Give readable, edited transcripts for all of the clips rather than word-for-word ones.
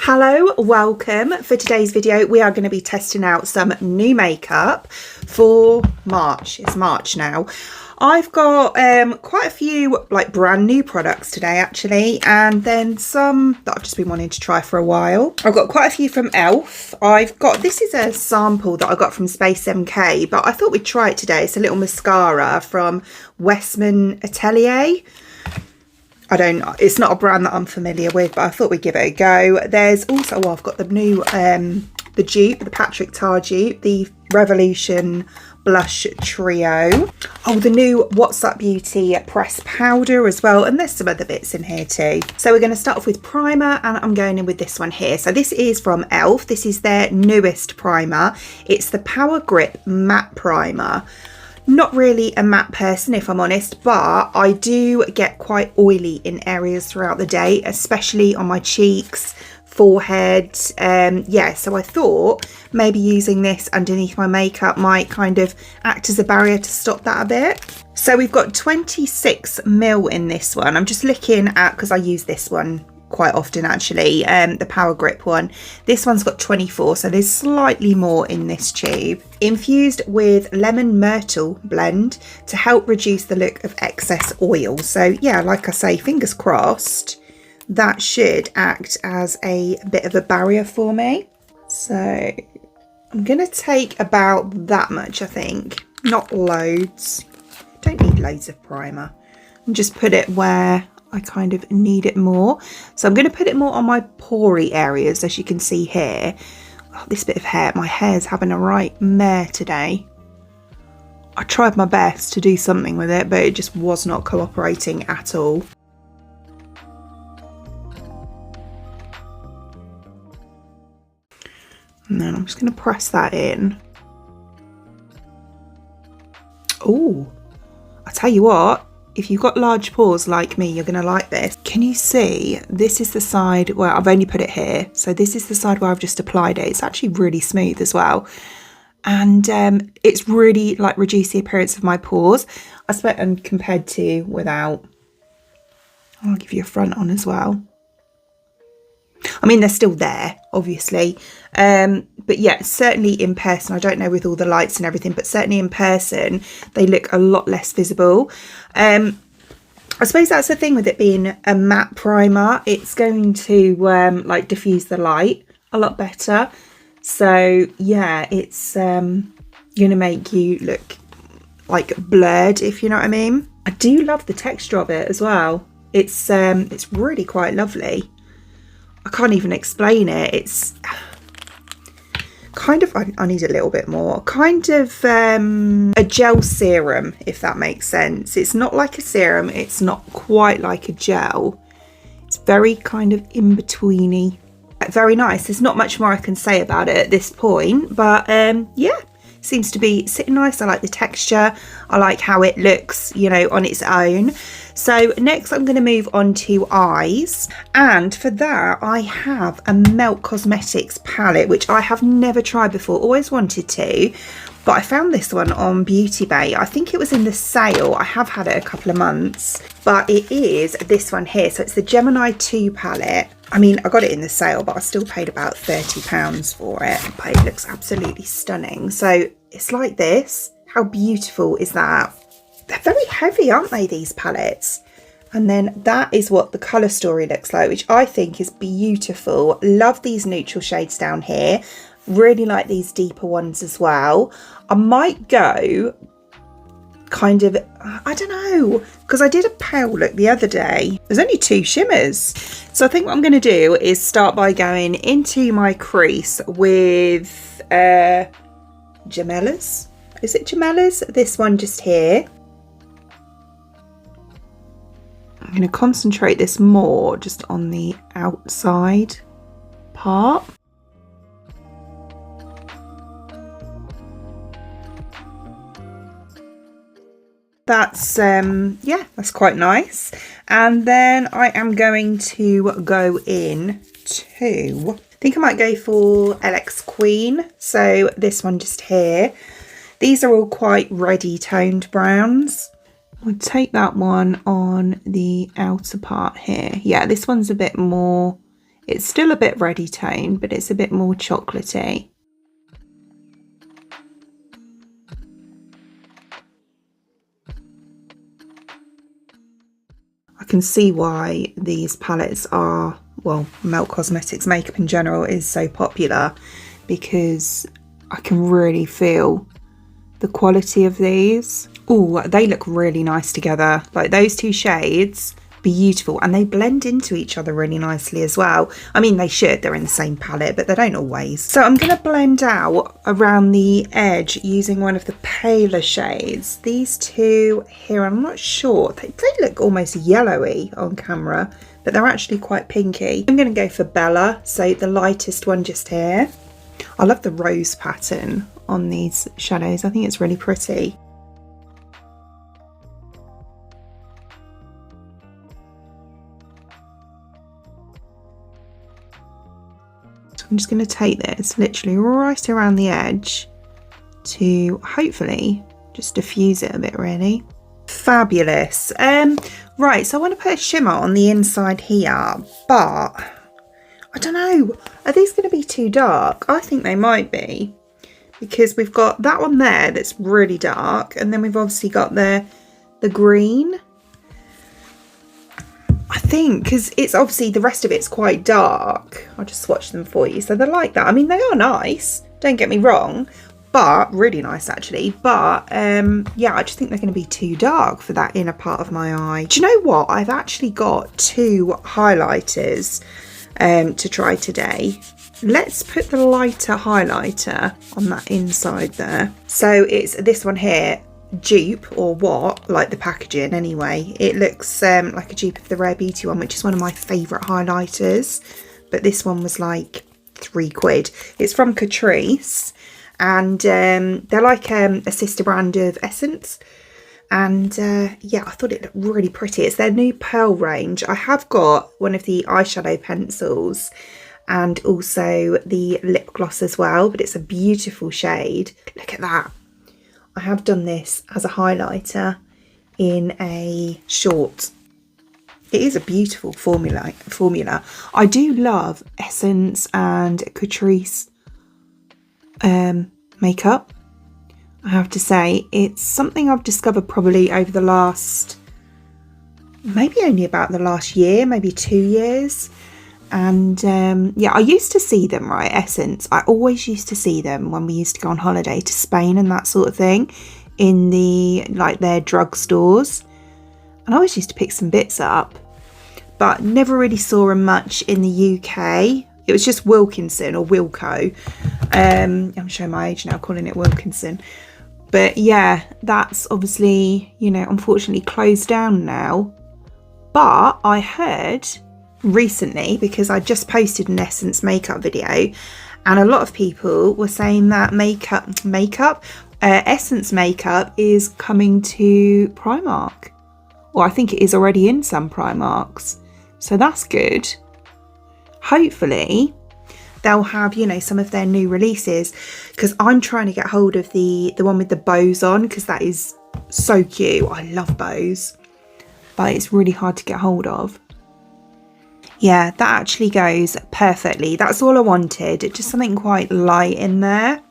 Hello, welcome. For today's video we are going to be testing out some new makeup for March. It's March now. I've got quite a few like brand new products today actually, and then some that I've just been wanting to try for a while. I've got quite a few from e.l.f. This is a sample that I got from Space MK, but I thought we'd try it today. It's a little mascara from Westman Atelier. It's not a brand that I'm familiar with, but I thought we'd give it a go. There's also, I've got the new, the dupe, the Patrick Tar dupe, the Revolution Blush Trio. Oh, the new What's Up Beauty press powder as well. And there's some other bits in here too. So we're going to start off with primer, and I'm going in with this one here. So this is from e.l.f. This is their newest primer. It's the Power Grip Matte Primer. Not really a matte person if I'm honest, but I do get quite oily in areas throughout the day, especially on my cheeks, forehead. Yeah, so I thought maybe using this underneath my makeup might kind of act as a barrier to stop that a bit. So we've got 26ml in this one. I'm just looking at, because I use this one quite often actually, the Power Grip one. This one's got 24, so there's slightly more in this tube. Infused with lemon myrtle blend to help reduce the look of excess oil. So yeah, like I say, fingers crossed that should act as a bit of a barrier for me. So I'm gonna take about that much, I think, not loads. Don't need loads of primer, and just put it where I kind of need it more. So I'm going to put it more on my pory areas, as you can see here. Oh, this bit of hair, my hair's having a right mare today. I tried my best to do something with it, but it just was not cooperating at all. And then I'm just going to press that in. Oh, I tell you what, if you've got large pores like me, you're going to like this. Can you see? This is the side where I've only put it here. So this is the side where I've just applied it. It's actually really smooth as well. And it's really like reduced the appearance of my pores. And compared to without. I'll give you a front on as well. I mean, they're still there, obviously. But yeah, certainly in person, I don't know with all the lights and everything, but certainly in person, they look a lot less visible. I suppose that's the thing with it being a matte primer. It's going to like diffuse the light a lot better. So yeah, it's going to make you look like blurred, if you know what I mean. I do love the texture of it as well. It's really quite lovely. I can't even explain it. It's kind of, I need a little bit more, kind of a gel serum, if that makes sense. It's not like a serum, it's not quite like a gel. It's very kind of in-betweeny. Very nice. There's not much more I can say about it at this point, but yeah, seems to be sitting nice. I like the texture. I like how it looks, you know, on its own. So next I'm going to move on to eyes, and for that I have a Melt Cosmetics palette, which I have never tried before, always wanted to, but I found this one on Beauty Bay. I think it was in the sale. I have had it a couple of months, but it is this one here. So it's the Gemini 2 palette. I mean, I got it in the sale, but I still paid about £30 for it, but it looks absolutely stunning. So it's like this. How beautiful is that? They're very heavy, aren't they, these palettes? And then that is what the colour story looks like, which I think is beautiful. Love these neutral shades down here. Really like these deeper ones as well. I might go kind of, I don't know, because I did a pale look the other day. There's only 2 shimmers. So I think what I'm going to do is start by going into my crease with Gemella's. Is it Gemella's? This one just here. I'm going to concentrate this more just on the outside part. That's yeah, that's quite nice. And then I am going to go in to, I think I might go for LX Queen. So this one just here. These are all quite reddy toned browns. I'll take that one on the outer part here. Yeah, this one's a bit more It's still a bit reddy tone, but it's a bit more chocolatey. I can see why these palettes are, well, Melt Cosmetics makeup in general is so popular, because I can really feel the quality of these. Oh, they look really nice together. Like those two shades, beautiful, and they blend into each other really nicely as well. I mean, they should, they're in the same palette, but they don't always. So I'm going to blend out around the edge using one of the paler shades. These two here, I'm not sure, they look almost yellowy on camera, but they're actually quite pinky. I'm going to go for Bella, so the lightest one just here. I love the rose pattern on these shadows. I think it's really pretty. So I'm just going to take this literally right around the edge to hopefully just diffuse it a bit, really. Fabulous. Right, so I want to put a shimmer on the inside here, but I don't know, are these going to be too dark? I think they might be, because we've got that one there that's really dark, and then we've obviously got the green. I think, because it's obviously, the rest of it's quite dark. I'll just swatch them for you. So they're like that. I mean, they are nice, don't get me wrong, but really nice actually. But yeah, I just think they're going to be too dark for that inner part of my eye. Do you know what? I've actually got two highlighters to try today. Let's put the lighter highlighter on that inside there. So it's this one here, dupe or what, like the packaging anyway. It looks like a dupe of the Rare Beauty one, which is one of my favourite highlighters, but this one was like £3. It's from Catrice, and they're like a sister brand of Essence, and yeah, I thought it looked really pretty. It's their new Pearl range. I have got one of the eyeshadow pencils and also the lip gloss as well, but it's a beautiful shade. Look at that. I have done this as a highlighter in a short. It is a beautiful formula. I do love Essence and Catrice makeup. I have to say, it's something I've discovered probably over the last, maybe only about the last year, maybe 2 years. And yeah, I used to see them, right, Essence. I always used to see them when we used to go on holiday to Spain and that sort of thing, in the, like, their drugstores. And I always used to pick some bits up, but never really saw them much in the UK. It was just Wilkinson or Wilco. I'm showing my age now, calling it Wilkinson. But yeah, that's obviously, you know, unfortunately closed down now. But I heard recently, because I just posted an Essence makeup video, and a lot of people were saying that Essence makeup is coming to Primark. Well, I think it is already in some Primarks, so that's good. Hopefully they'll have, you know, some of their new releases, because I'm trying to get hold of the one with the bows on, because that is so cute. I love bows, but it's really hard to get hold of. Yeah, that actually goes perfectly. That's all I wanted. Just something quite light in there.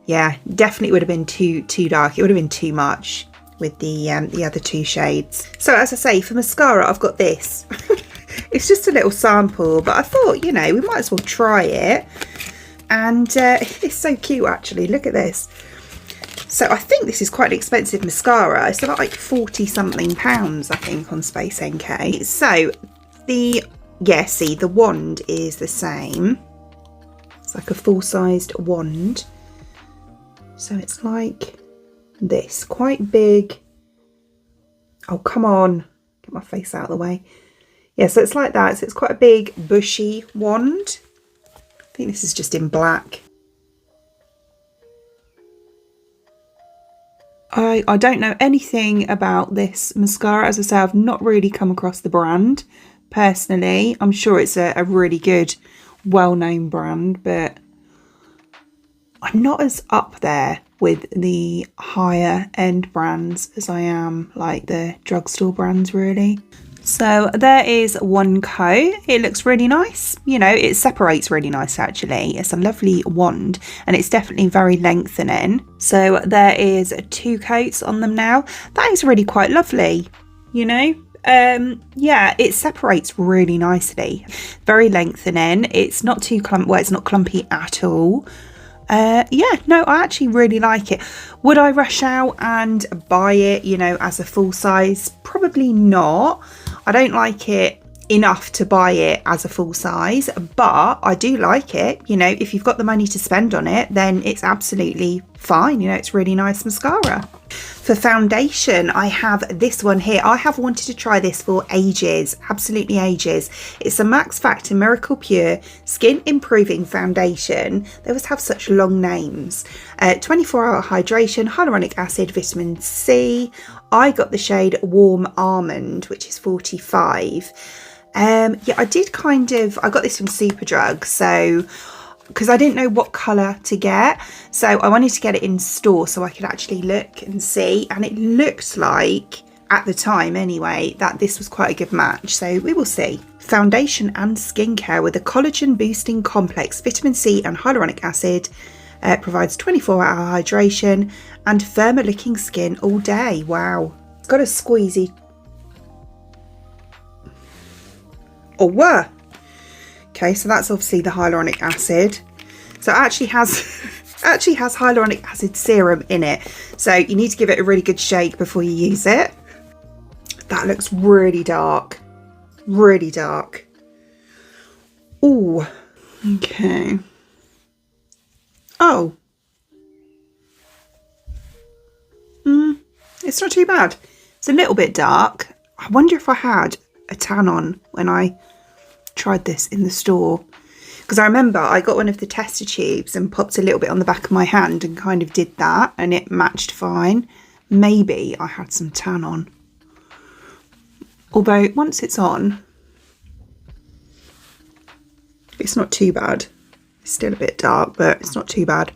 Yeah, definitely would have been too dark. It would have been too much with the other two shades. So as I say, for mascara, I've got this. It's just a little sample, but I thought, you know, we might as well try it. And it's so cute, actually. Look at this. So I think this is quite an expensive mascara. It's about like 40 something pounds, I think, on Space NK. So see, the wand is the same. It's like a full-sized wand. So it's like this, quite big. Oh, come on. Get my face out of the way. Yeah, so it's like that. So it's quite a big, bushy wand. I think this is just in black. I don't know anything about this mascara. As I say, I've not really come across the brand personally. I'm sure it's a really good, well-known brand, but I'm not as up there with the higher end brands as I am like the drugstore brands, really. So there is one coat. It looks really nice. You know, it separates really nice actually. It's a lovely wand and it's definitely very lengthening. So there is 2 coats on them now. That is really quite lovely, you know. Yeah, it separates really nicely. Very lengthening. It's not too clumpy. Well, it's not clumpy at all. Yeah, no, I actually really like it. Would I rush out and buy it, you know, as a full size? Probably not. I don't like it enough to buy it as a full size, but I do like it. You know, if you've got the money to spend on it, then it's absolutely fine. You know, it's really nice mascara. For foundation, I have this one here. I have wanted to try this for ages, absolutely ages. It's a Max Factor Miracle Pure Skin Improving Foundation. They always have such long names. 24-hour hydration, hyaluronic acid, vitamin C. I got the shade Warm Almond, which is 45. Yeah, I got this from Superdrug, so because I didn't know what colour to get, so I wanted to get it in store so I could actually look and see, and it looked like, at the time anyway, that this was quite a good match, so we will see. Foundation and skincare with a collagen boosting complex, vitamin C and hyaluronic acid, provides 24-hour hydration and firmer looking skin all day. Wow, it's got a squeezy. Oh, whoa. Okay, so that's obviously the hyaluronic acid. So it actually has hyaluronic acid serum in it. So you need to give it a really good shake before you use it. That looks really dark. Really dark. Ooh. Okay. Oh. It's not too bad. It's a little bit dark. I wonder if I had a tan on when I tried this in the store, because I remember I got one of the tester tubes and popped a little bit on the back of my hand and kind of did that and it matched fine. Maybe I had some tan on, although once it's on, it's not too bad. It's still a bit dark, but it's not too bad.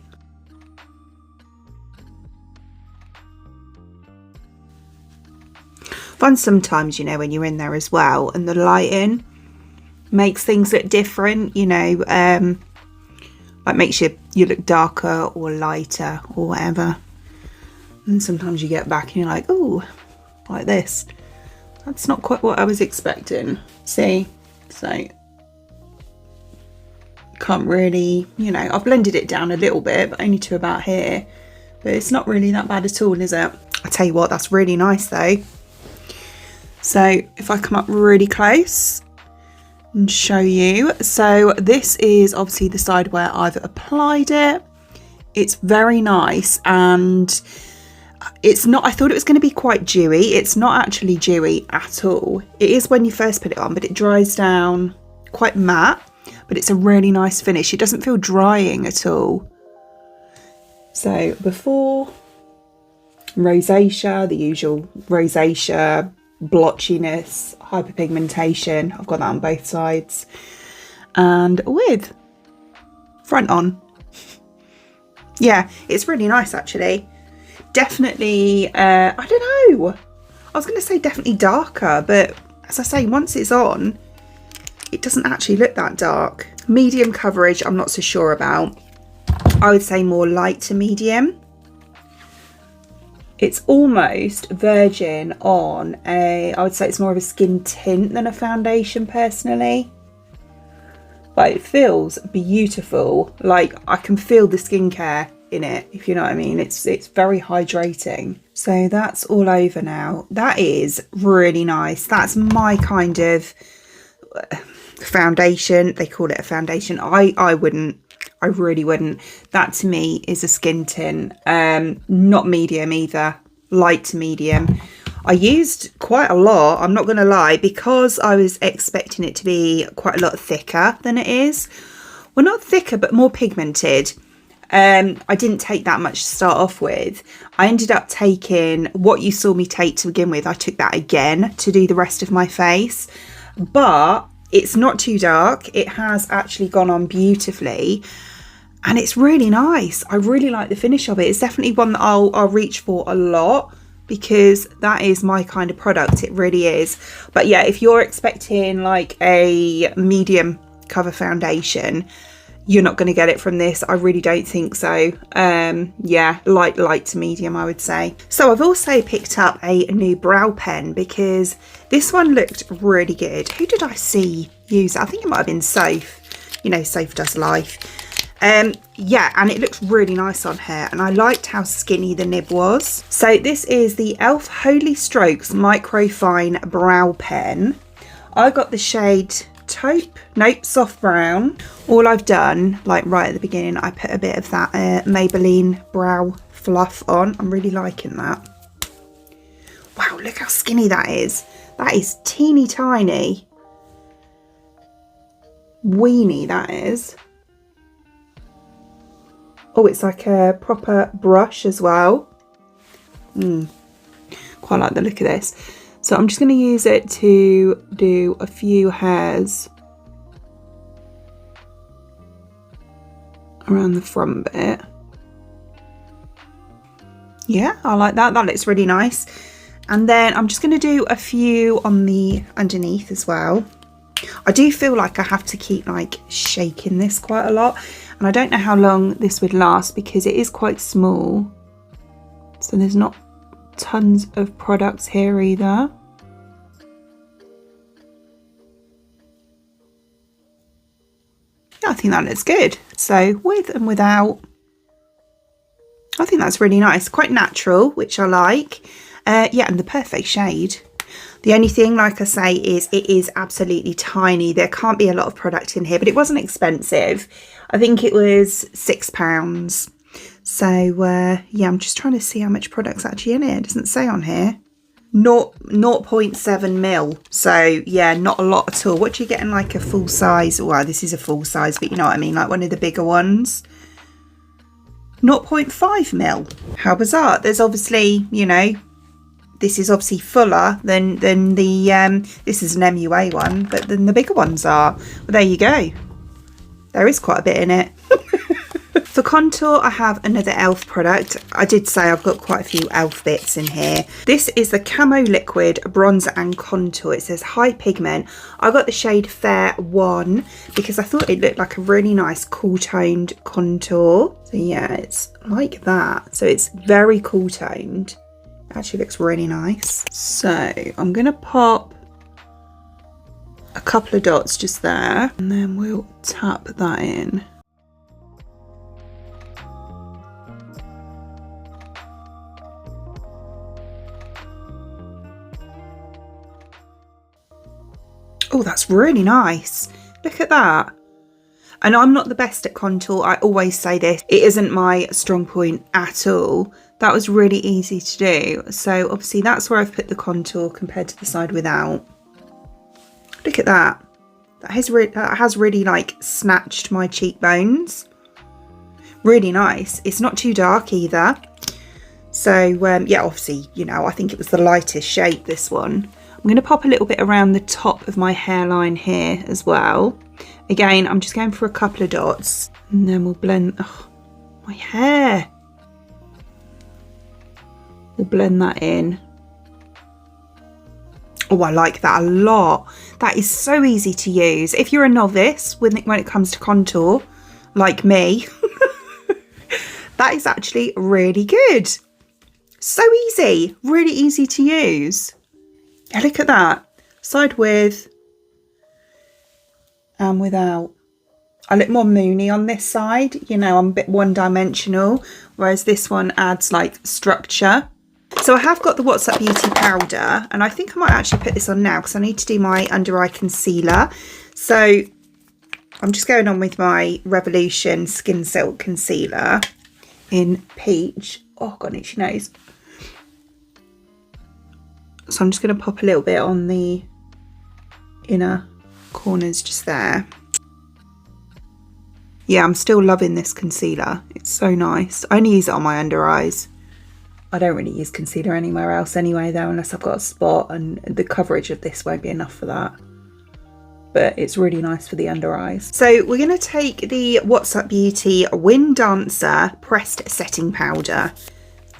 Fun sometimes, you know, when you're in there as well and the lighting makes things look different, you know, like makes you look darker or lighter or whatever. And sometimes you get back and you're like, oh, like this. That's not quite what I was expecting. See, so can't really, you know, I've blended it down a little bit, but only to about here. But it's not really that bad at all, is it? I tell you what, that's really nice though. So if I come up really close and show you, so this is obviously the side where I've applied it. It's very nice, and it's not, I thought it was going to be quite dewy. It's not actually dewy at all. It is when you first put it on, but it dries down quite matte, but it's a really nice finish. It doesn't feel drying at all. So before, rosacea, the usual rosacea, blotchiness, hyperpigmentation. I've got that on both sides. And with front on. Yeah, it's really nice actually. Definitely, I don't know. I was going to say definitely darker, but as I say, once it's on, it doesn't actually look that dark. Medium coverage, I'm not so sure about. I would say more light to medium. It's almost virgin on I would say it's more of a skin tint than a foundation personally. But it feels beautiful. Like I can feel the skincare in it, if you know what I mean. It's very hydrating. So that's all over now. That is really nice. That's my kind of foundation. They call it a foundation. I wouldn't. I really wouldn't. That to me is a skin tint. Not medium either. Light to medium. I used quite a lot, I'm not going to lie, because I was expecting it to be quite a lot thicker than it is. Well, not thicker, but more pigmented. I didn't take that much to start off with. I ended up taking what you saw me take to begin with. I took that again to do the rest of my face. But it's not too dark. It has actually gone on beautifully. And it's really nice. I really like the finish of it. It's definitely one that I'll reach for a lot. because that is my kind of product. It really is. But yeah, if you're expecting like a medium cover foundation, you're not going to get it from this. I really don't think so. Yeah, light to medium, I would say. So I've also picked up a new brow pen because this one looked really good. Who did I see use it? I think it might have been Soph. You know, Soph Does Life. Yeah, and it looks really nice on her, and I liked how skinny the nib was. So this is the e.l.f. Holy Strokes Microfine Brow Pen. I got the shade taupe, nope, soft brown. All I've done, like right at the beginning, I put a bit of that Maybelline brow fluff on. I'm really liking that. Wow, look how skinny that is. That is teeny tiny. Weeny, that is. Oh, it's like a proper brush as well. Quite like the look of this. So I'm just going to use it to do a few hairs around the front bit. Yeah, I like that. That looks really nice. And then I'm just going to do a few on the underneath as well. I do feel like I have to keep like shaking this quite a lot. And I don't know how long this would last because it is quite small. So there's not tons of products here either. Yeah, I think that looks good. So with and without, I think that's really nice. Quite natural, which I like. Yeah, and the perfect shade. The only thing, like I say, is it is absolutely tiny. There can't be a lot of product in here, but it wasn't expensive. I think it was £6. So yeah, I'm just trying to see how much product's actually in it. It doesn't say on here. 0.7 mil. So yeah, not a lot at all. What do you get in like a full size? Well, this is a full size, but you know what I mean, like one of the bigger ones. 0.5 mil. How bizarre. There's obviously, you know, this is obviously fuller than the this is an MUA one, but then the bigger ones are. Well, there you go. There is quite a bit in it. For contour, I have another e.l.f. product. I did say I've got quite a few e.l.f. bits in here. This is the Camo Liquid Bronzer and Contour. It says High Pigment. I got the shade Fair 1 because I thought it looked like a really nice cool toned contour. So yeah, it's like that. So it's very cool toned. Actually looks really nice. So I'm going to pop a couple of dots just there, and then we'll tap that in. Oh, that's really nice. Look at that. And I'm not the best at contour. I always say this. It isn't my strong point at all. That was really easy to do. So obviously that's where I've put the contour compared to the side without. Look at that. That has really like snatched my cheekbones. Really nice. It's not too dark either. So yeah, obviously, you know, I think it was the lightest shade, this one. I'm going to pop a little bit around the top of my hairline here as well. Again, I'm just going for a couple of dots, and then we'll blend, oh, my hair. We'll blend that in. Oh, I like that a lot. That is so easy to use. If you're a novice when it comes to contour, like me, that is actually really good. So easy, really easy to use. Yeah, look at that. Side with and without. I look more moony on this side. You know, I'm a bit one-dimensional, whereas this one adds like structure. So I have got the What's Up Beauty powder, and I think I might actually put this on now because I need to do my under eye concealer. So I'm just going on with my Revolution Skin Silk Concealer in Peach. Oh, got an itchy nose. So I'm just going to pop a little bit on the inner corners just there. Yeah, I'm still loving this concealer. It's so nice. I only use it on my under eyes. I don't really use concealer anywhere else anyway though, unless I've got a spot, and the coverage of this won't be enough for that. But it's really nice for the under eyes. So we're going to take the What's Up Beauty Wind Dancer Pressed Setting Powder.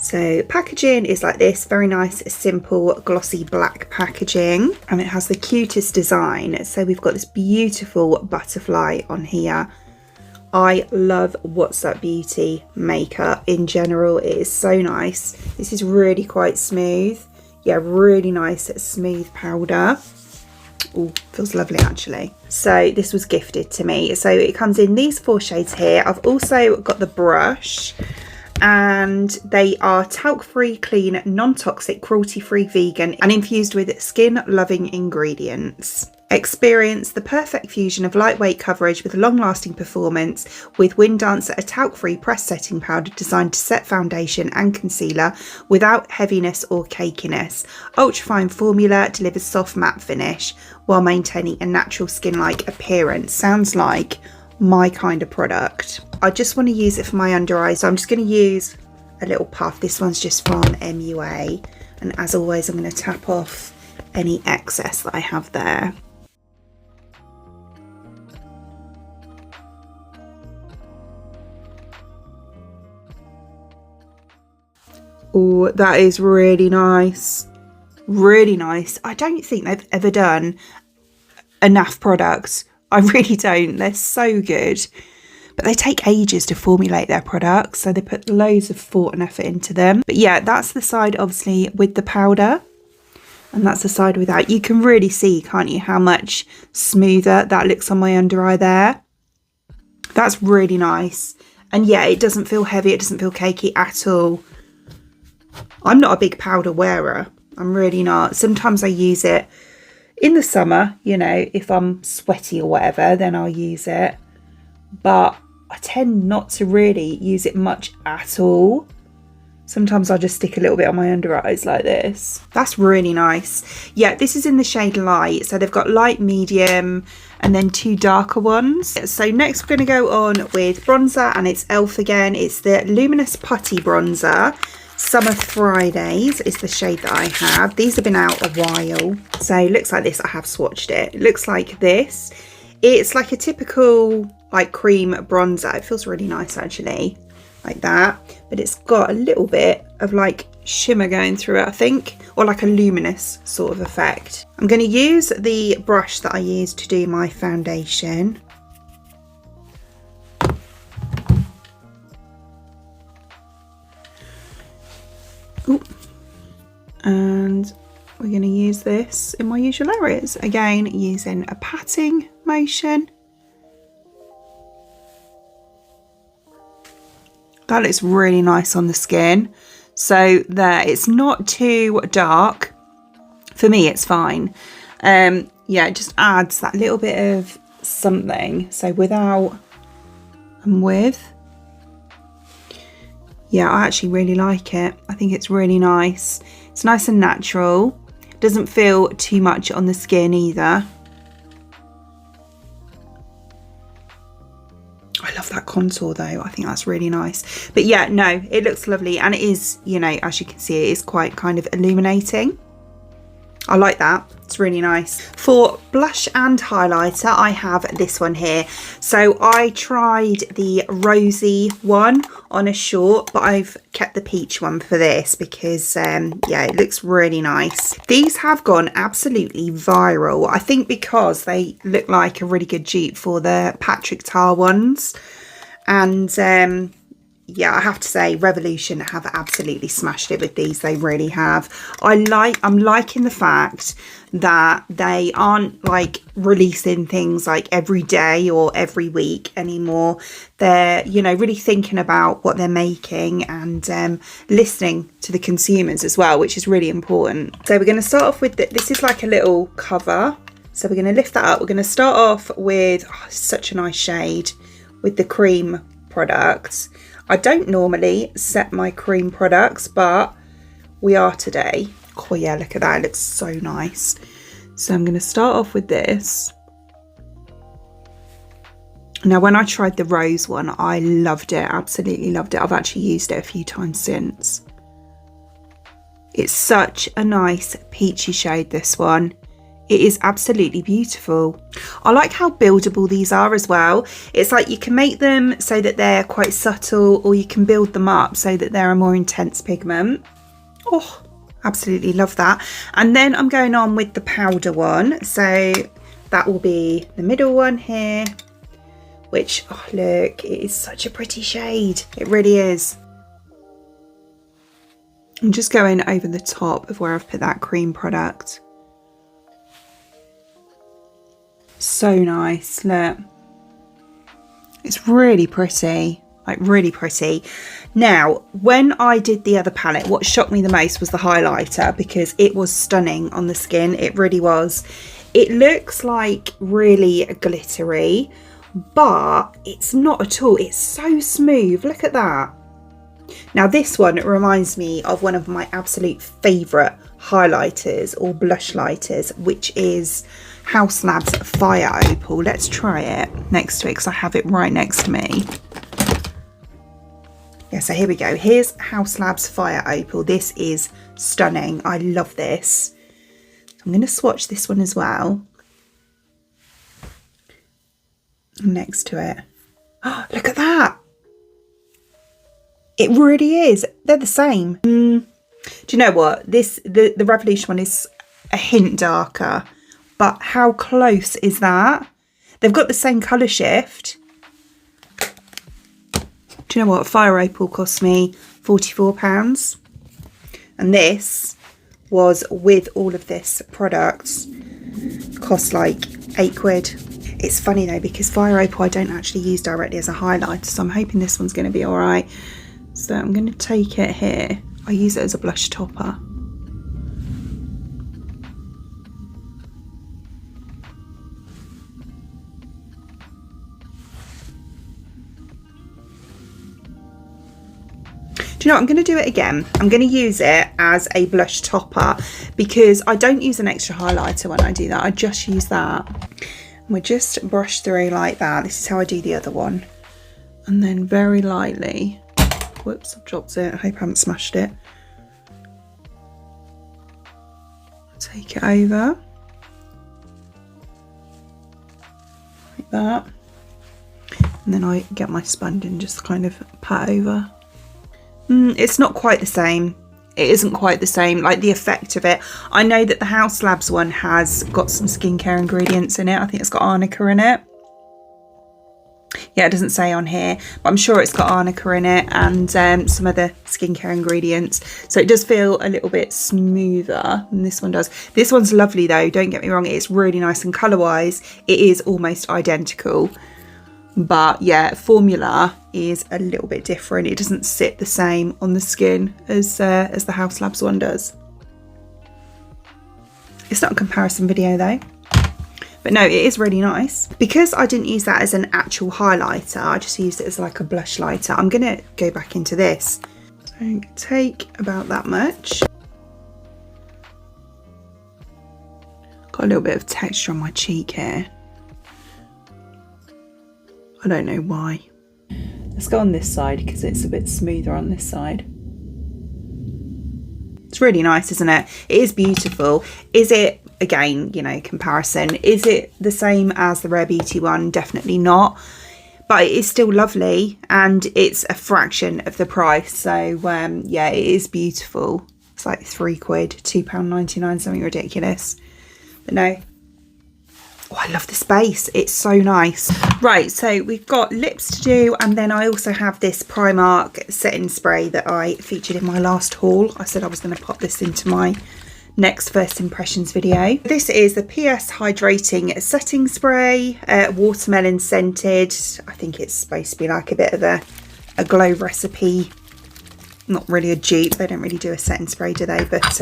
So packaging is like this, very nice, simple, glossy black packaging, and it has the cutest design. So we've got this beautiful butterfly on here. I love What's Up Beauty makeup in general. It is so nice. This is really quite smooth. Yeah, really nice smooth powder. Oh, feels lovely actually. So this was gifted to me. So it comes in these 4 shades here. I've also got the brush, and they are talc-free, clean, non-toxic, cruelty-free, vegan, and infused with skin-loving ingredients. Experience the perfect fusion of lightweight coverage with long-lasting performance with Wind Dancer, a talc-free press setting powder designed to set foundation and concealer without heaviness or cakiness. Ultra-fine formula delivers soft matte finish while maintaining a natural skin-like appearance. Sounds like my kind of product. I just want to use it for my under eyes, so I'm just going to use a little puff. This one's just from MUA, and as always I'm going to tap off any excess that I have there. Oh, that is really nice. Really nice. I don't think they've ever done enough products. I really don't. They're so good. But they take ages to formulate their products, so they put loads of thought and effort into them. But yeah, that's the side obviously with the powder, and that's the side without. You can really see, can't you, how much smoother that looks on my under eye there. That's really nice. And yeah, it doesn't feel heavy, it doesn't feel cakey at all. I'm not a big powder wearer. I'm really not. Sometimes I use it in the summer, you know, if I'm sweaty or whatever, then I'll use it. But I tend not to really use it much at all. Sometimes I'll just stick a little bit on my under eyes like this. That's really nice. Yeah, this is in the shade Light. So they've got light, medium, and then 2 darker ones. So next we're going to go on with bronzer, and it's e.l.f. again. It's the Luminous Putty Bronzer. Summer Fridays is the shade that I have. These have been out a while. So it looks like this. I have swatched it. It looks like this. It's like a typical like cream bronzer. It feels really nice actually, like that. But it's got a little bit of like shimmer going through it, I think, or like a luminous sort of effect. I'm going to use the brush that I used to do my foundation. Ooh. And we're going to use this in my usual areas, again using a patting motion. That looks really nice on the skin. So there, it's not too dark. For me, it's fine. Yeah, it just adds that little bit of something. So without and with. Yeah, I actually really like it. I think it's really nice. It's nice and natural. Doesn't feel too much on the skin either. I love that contour though. I think that's really nice. But yeah, no, it looks lovely. And it is, you know, as you can see, it is quite kind of illuminating. I like that. It's really nice. For blush and highlighter, I have this one here. So I tried the rosy one on a short, but I've kept the peach one for this because, yeah, it looks really nice. These have gone absolutely viral. I think because they look like a really good dupe for the Patrick Tar ones. And, yeah, I have to say Revolution have absolutely smashed it with these. They really have. I'm liking the fact that they aren't like releasing things like every day or every week anymore. They're, you know, really thinking about what they're making and listening to the consumers as well, which is really important. So we're going to start off with this is like a little cover. So we're going to lift that up. We're going to start off with such a nice shade with the cream products. I don't normally set my cream products, but we are today. Oh yeah, look at that, it looks so nice. So I'm going to start off with this. Now when I tried the rose one, I loved it, absolutely loved it. I've actually used it a few times since. It's such a nice peachy shade, this one. It is absolutely beautiful. I like how buildable these are as well. It's like you can make them so that they're quite subtle, or you can build them up so that they're a more intense pigment. Oh, absolutely love that. And then I'm going on with the powder one. So that will be the middle one here, which, oh look, it is such a pretty shade. It really is. I'm just going over the top of where I've put that cream product. So nice, look. It's really pretty, like really pretty. Now, when I did the other palette, what shocked me the most was the highlighter, because it was stunning on the skin. It really was. It looks like really glittery, but it's not at all. It's so smooth. Look at that. Now this one reminds me of one of my absolute favourite highlighters or blush lighters, which is House Labs Fire Opal. Let's try it next to it because I have it right next to me. Yeah, so here we go. Here's House Labs Fire Opal. This is stunning. I love this. I'm going to swatch this one as well. Next to it. Oh, look at that. It really is. They're the same. Do you know what? The Revolution one is a hint darker, but how close is that? They've got the same colour shift. Do you know what? Fire Opal cost me £44. And this was, with all of this product, cost like £8. It's funny though, because Fire Opal I don't actually use directly as a highlighter, so I'm hoping this one's going to be alright. So I'm going to take it here. I use it as a blush topper. Do you know what? I'm going to do it again. I'm going to use it as a blush topper because I don't use an extra highlighter when I do that. I just use that. And we just brush through like that. This is how I do the other one. And then very lightly. Whoops, I've dropped it. I hope I haven't smashed it. Take it over. Like that. And then I get my sponge and just kind of pat over. It's not quite the same. It isn't quite the same, like the effect of it. I know that the House Labs one has got some skincare ingredients in it. I think it's got arnica in it. Yeah, it doesn't say on here, but I'm sure it's got arnica in it and some other skincare ingredients. So it does feel a little bit smoother than this one does. This one's lovely though, don't get me wrong. It's really nice, and colour-wise, it is almost identical. But yeah, formula is a little bit different. It doesn't sit the same on the skin as the House Labs one does. It's not a comparison video though. But no, it is really nice. Because I didn't use that as an actual highlighter, I just used it as like a blush lighter. I'm going to go back into this. So take about that much. Got a little bit of texture on my cheek here. I don't know why. Let's go on this side because it's a bit smoother on this side. It's really nice, isn't it? It is beautiful. Is it, again, you know, comparison, is it the same as the Rare Beauty one? Definitely not. But it is still lovely and it's a fraction of the price. So, yeah, it is beautiful. It's like £3, £2.99, something ridiculous. But no. Oh, I love this base. It's so nice. Right, so we've got lips to do, and then I also have this Primark setting spray that I featured in my last haul. I said I was going to pop this into my next first impressions video. This is the PS Hydrating setting spray, watermelon scented. I think it's supposed to be like a bit of a glow recipe. Not really a dupe. They don't really do a setting spray, do they? But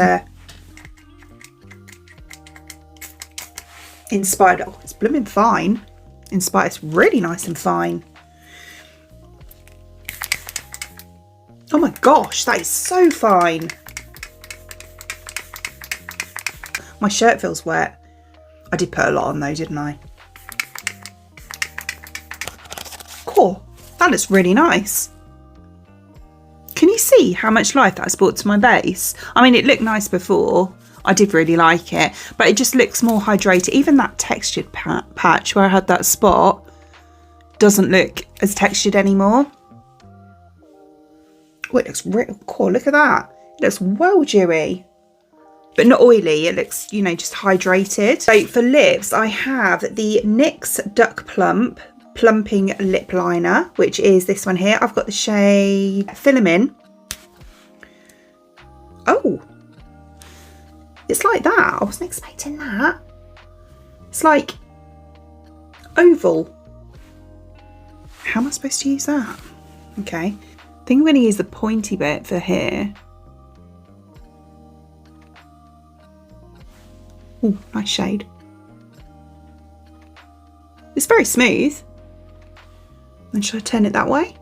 inspired. Oh, it's blooming fine. Inspired. It's really nice and fine. Oh my gosh, that is so fine. My shirt feels wet. I did put a lot on though, didn't I? Cool. That looks really nice. Can you see how much life that has brought to my base? I mean, it looked nice before. I did really like it, but it just looks more hydrated. Even that textured patch where I had that spot doesn't look as textured anymore. Oh, it looks real cool. Look at that. It looks well dewy, but not oily. It looks, you know, just hydrated. So for lips, I have the NYX Duck Plump Plumping Lip Liner, which is this one here. I've got the shade Filament. Oh, it's like that. I wasn't expecting that. It's like oval. How am I supposed to use that? Okay. I think I'm going to use the pointy bit for here. Oh, nice shade. It's very smooth. Then should I turn it that way?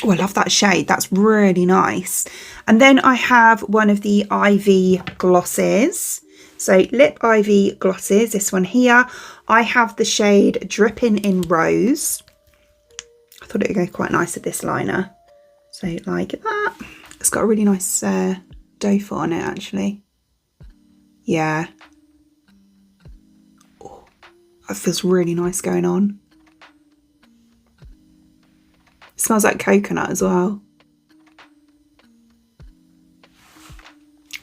Oh, I love that shade. That's really nice. And then I have one of the Ivy glosses. So Lip Ivy glosses, this one here. I have the shade Dripping in Rose. I thought it would go quite nice with this liner. So like that. It's got a really nice doe foot on it, actually. Yeah. Oh, that feels really nice going on. It smells like coconut as well.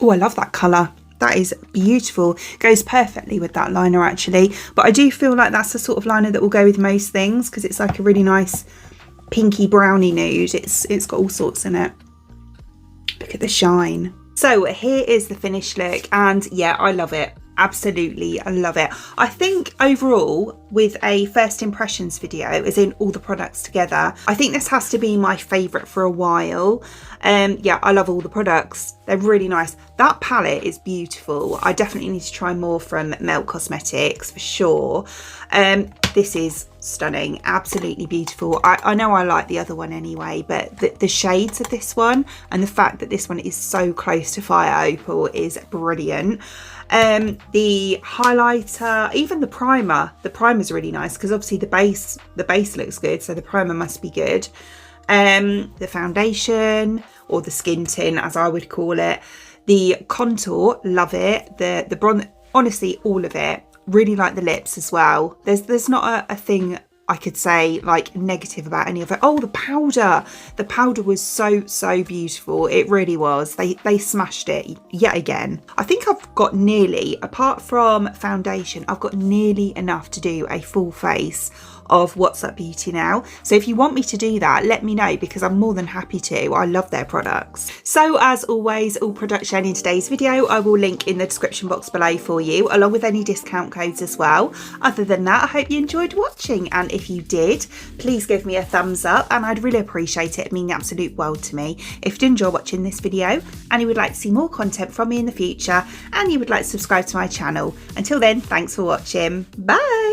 Oh, I love that colour. That is beautiful. Goes perfectly with that liner, actually. But I do feel like that's the sort of liner that will go with most things, because it's like a really nice pinky brownie nude. It's got all sorts in it. Look at the shine. So here is the finished look, and yeah, I love it. Absolutely, I love it. I think overall, with a first impressions video, as in all the products together, I think this has to be my favourite for a while. Yeah, I love all the products. They're really nice. That palette is beautiful. I definitely need to try more from Melt Cosmetics for sure. This is stunning, absolutely beautiful. I know I like the other one anyway, but the shades of this one and the fact that this one is so close to Fire Opal is brilliant. The highlighter, even the primer's really nice, because obviously the base looks good, so the primer must be good. The foundation, or the skin tint as I would call it, the contour, love it. The bronze, honestly, all of it. Really like the lips as well. There's not a thing I could say like negative about any of it. Oh, the powder was so beautiful. It really was. They smashed it yet again. I think I've got nearly, apart from foundation, I've got nearly enough to do a full face of What's Up Beauty now. So if you want me to do that, let me know, because I'm more than happy to. I love their products. So as always, all products shown in today's video I will link in the description box below for you, along with any discount codes as well. Other than that, I hope you enjoyed watching, and if you did, please give me a thumbs up, and I'd really appreciate it. It'd mean the absolute world to me. If you did enjoy watching this video and you would like to see more content from me in the future, and you would like to subscribe to my channel. Until then, thanks for watching. Bye.